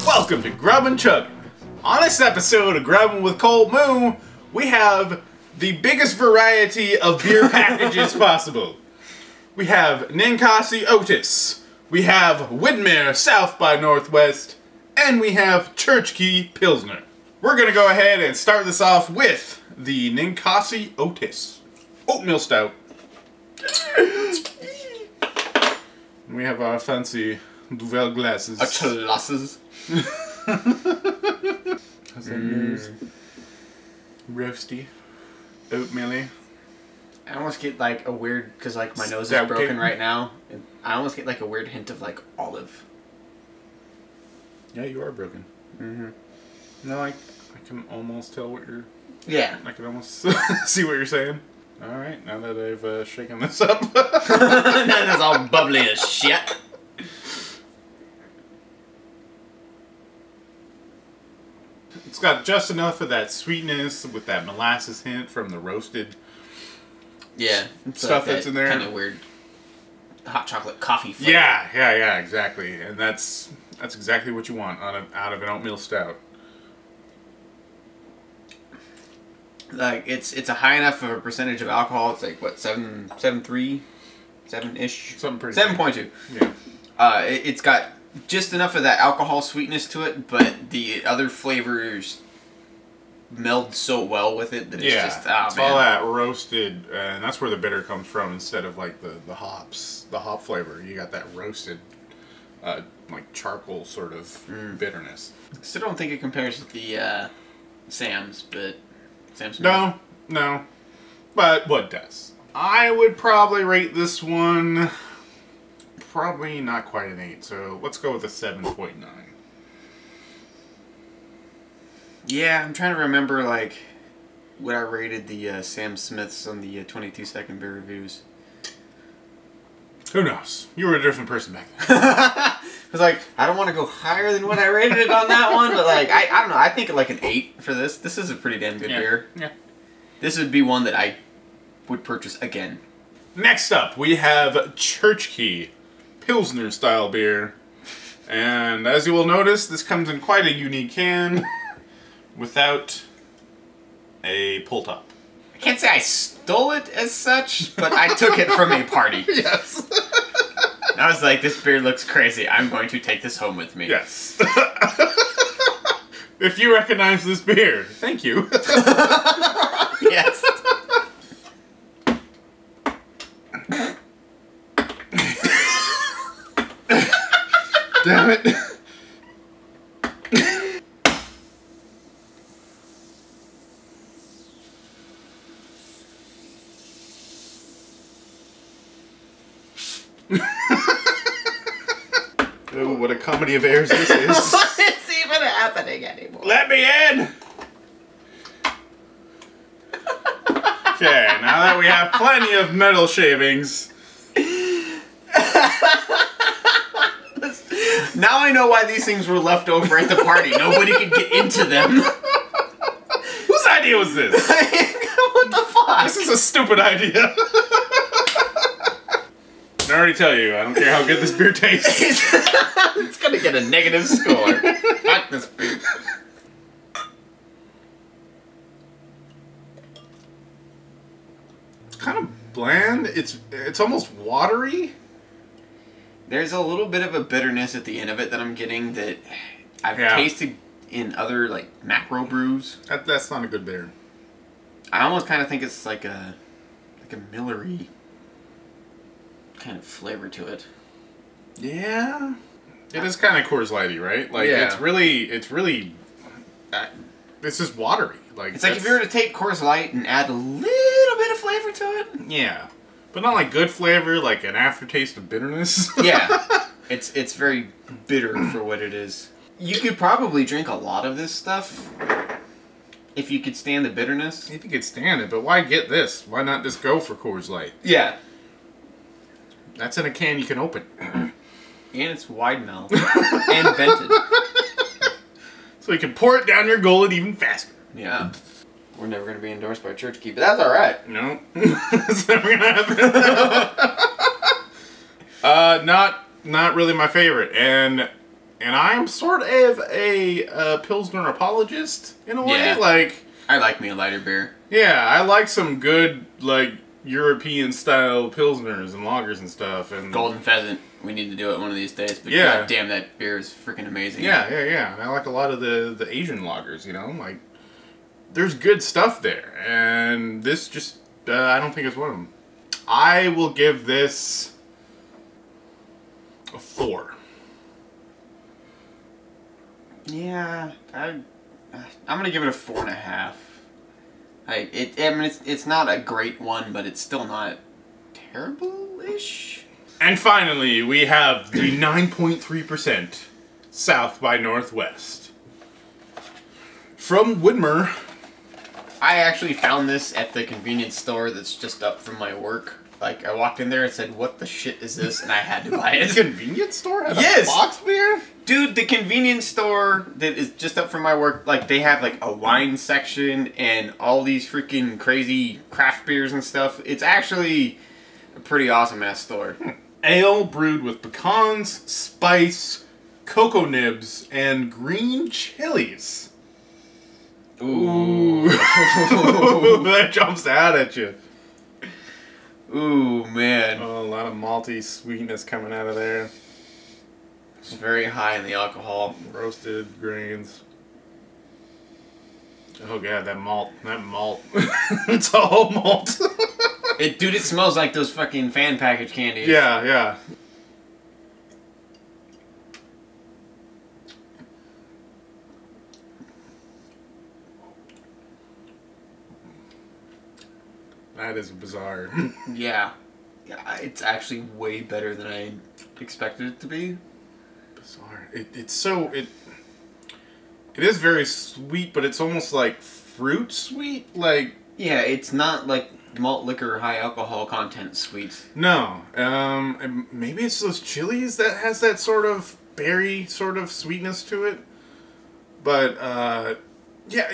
Welcome to Grubbin Chuggin. On this episode of Grubbin with CultMoo, we have the biggest variety of beer packages possible. We have Ninkasi Oatis, we have Widmer South by Northwest, and we have Churchkey Pilsner. We're going to go ahead and start this off with the Ninkasi Oatis Oatmeal Stout. We have our fancy Duvel glasses. Glasses. How's that news? Roasty. Oatmeal-y. I almost get like a weird, because like my nose is broken right now. And I almost get like a weird hint of like olive. Yeah, you are broken. Mm-hmm. No, I can almost tell what you're... Yeah. I can almost see what you're saying. Alright, now that I've shaken this up. Now that's all bubbly as shit. It's got just enough of that sweetness with that molasses hint from the roasted stuff that's in there. Kind of weird hot chocolate coffee flavor. Yeah, exactly. And that's exactly what you want out of an oatmeal stout. Like it's a high enough of a percentage of alcohol. It's like what 7.3, 7-ish, Something pretty 7.2. Yeah. It's got just enough of that alcohol sweetness to it, but the other flavors meld so well with it that it's just it's all that roasted, and that's where the bitter comes from instead of like the hops, the hop flavor. You got that roasted, like charcoal sort of bitterness. Still don't think it compares with the Sam's, but Sam's. No, but what does? I would probably rate this one. Probably not quite an 8, so let's go with a 7.9. Yeah, I'm trying to remember like what I rated the Sam Smiths on the 22-second beer reviews. Who knows? You were a different person back then. I was like, I don't want to go higher than what I rated it on that one, but like I don't know. I think like an 8 for this. This is a pretty damn good beer. Yeah. This would be one that I would purchase again. Next up, we have Churchkey Pilsner style beer, and as you will notice, this comes in quite a unique can without a pull top. I can't say I stole it as such, but I took it from a party. Yes. I was like, this beer looks crazy. I'm going to take this home with me. Yes. If you recognize this beer, thank you. Yes. Damn it. Oh, what a comedy of errors this is. What is even happening anymore? Let me in! Okay, now that we have plenty of metal shavings. Now I know why these things were left over at the party. Nobody could get into them. Whose idea was this? What the fuck? This is a stupid idea. I already tell you, I don't care how good this beer tastes. It's gonna get a negative score. Fuck this beer. It's kind of bland. It's almost watery. There's a little bit of a bitterness at the end of it that I'm getting that I've tasted in other like macro brews. That's not a good beer. I almost kind of think it's like a Millery kind of flavor to it. Yeah. It is kind of Coors Lighty, right? Like it's really it's just watery. Like it's like if you were to take Coors Light and add a little bit of flavor to it. Yeah. But not like good flavor, like an aftertaste of bitterness. Yeah. It's very bitter for what it is. You could probably drink a lot of this stuff if you could stand the bitterness. If you could stand it, but why get this? Why not just go for Coors Light? Yeah. That's in a can you can open. And it's wide mouth. And vented. So you can pour it down your gullet even faster. Yeah. We're never going to be endorsed by Churchkey, but that's alright. No. That's never going to happen. Not really my favorite. And And I'm sort of a Pilsner apologist, in a way. Yeah. Like, I like me a lighter beer. yeah, I like some good, like, European-style Pilsners and lagers and stuff. And Golden Pheasant. We need to do it one of these days. But yeah. god damn, that beer is freaking amazing. Yeah. And I like a lot of the Asian lagers, you know? Like, there's good stuff there. And this just, I don't think it's one of them. I will give this a 4. Yeah, I'm gonna give it a 4.5. I mean, it's not a great one, but it's still not terrible-ish. And finally, we have the 9.3% South by Northwest. From Widmer. I actually found this at the convenience store that's just up from my work. Like, I walked in there and said, what the shit is this? And I had to buy it. The convenience store had Yes! a box beer? Dude, the convenience store that is just up from my work, like, they have, like, a wine section and all these freaking crazy craft beers and stuff. It's actually a pretty awesome-ass store. Ale brewed with pecans, spice, cocoa nibs, and green chilies. Ooh. That jumps out at you. Ooh, man. Oh, a lot of malty sweetness coming out of there. It's very high in the alcohol. Roasted grains. Oh god, that malt. It's all malt. Dude, it smells like those fucking fan package candies. Yeah. That is bizarre. Yeah. It's actually way better than I expected it to be. Bizarre. It is very sweet, but it's almost like fruit sweet. Like, yeah, it's not like malt liquor high alcohol content sweet. no. Maybe it's those chilies that has that sort of berry sort of sweetness to it. But yeah,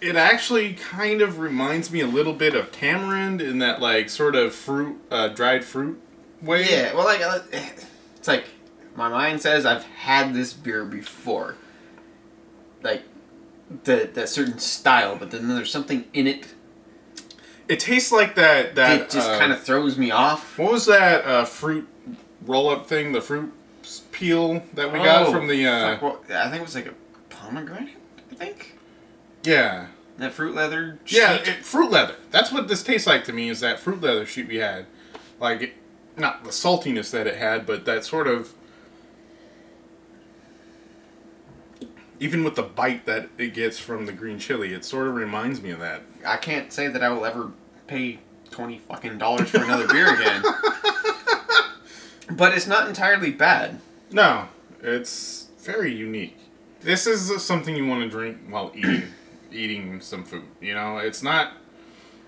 it actually kind of reminds me a little bit of tamarind in that, like, sort of fruit, dried fruit way. Yeah, well, like, it's like, my mind says I've had this beer before. Like, that certain style, but then there's something in it. It tastes like that It just kind of throws me off. What was that fruit roll-up thing, the fruit peel that we got from the... Fuck, well, I think it was like a pomegranate, I think? Yeah. That fruit leather sheet? Yeah, fruit leather. That's what this tastes like to me, is that fruit leather sheet we had. Like, not the saltiness that it had, but that sort of... Even with the bite that it gets from the green chili, it sort of reminds me of that. I can't say that I will ever pay $20 fucking for another beer again. But it's not entirely bad. No, it's very unique. This is something you want to drink while eating some food, you know? It's not...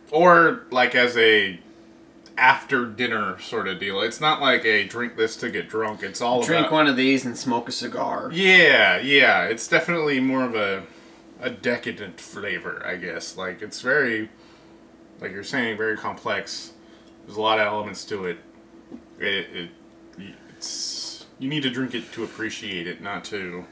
Or, like, as a after dinner sort of deal. It's not like a drink this to get drunk. It's all Drink one of these and smoke a cigar. Yeah. It's definitely more of a decadent flavor, I guess. Like, it's very, like you're saying, very complex. There's a lot of elements to it. It's you need to drink it to appreciate it, not to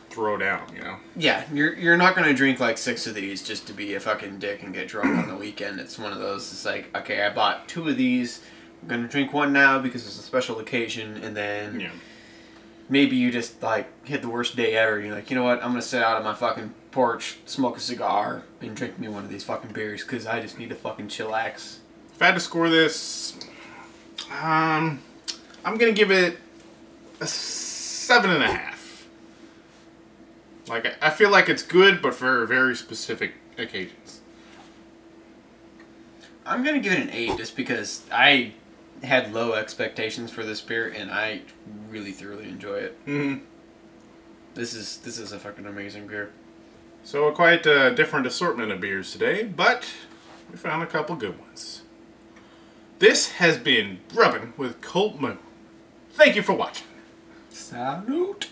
throw down, you know? Yeah, you're not going to drink like 6 of these just to be a fucking dick and get drunk on the weekend. It's one of those, it's like, okay, I bought 2 of these. I'm going to drink one now because it's a special occasion, and then maybe you just, like, hit the worst day ever. You're like, you know what, I'm going to sit out on my fucking porch, smoke a cigar, and drink me one of these fucking beers because I just need to fucking chillax. If I had to score this, I'm going to give it a 7.5. Like, I feel like it's good, but for very specific occasions. I'm going to give it an 8 just because I had low expectations for this beer, and I really thoroughly enjoy it. Mm-hmm. This is a fucking amazing beer. So a quite different assortment of beers today, but we found a couple good ones. This has been Grubbin with CultMoo. Thank you for watching. Salute.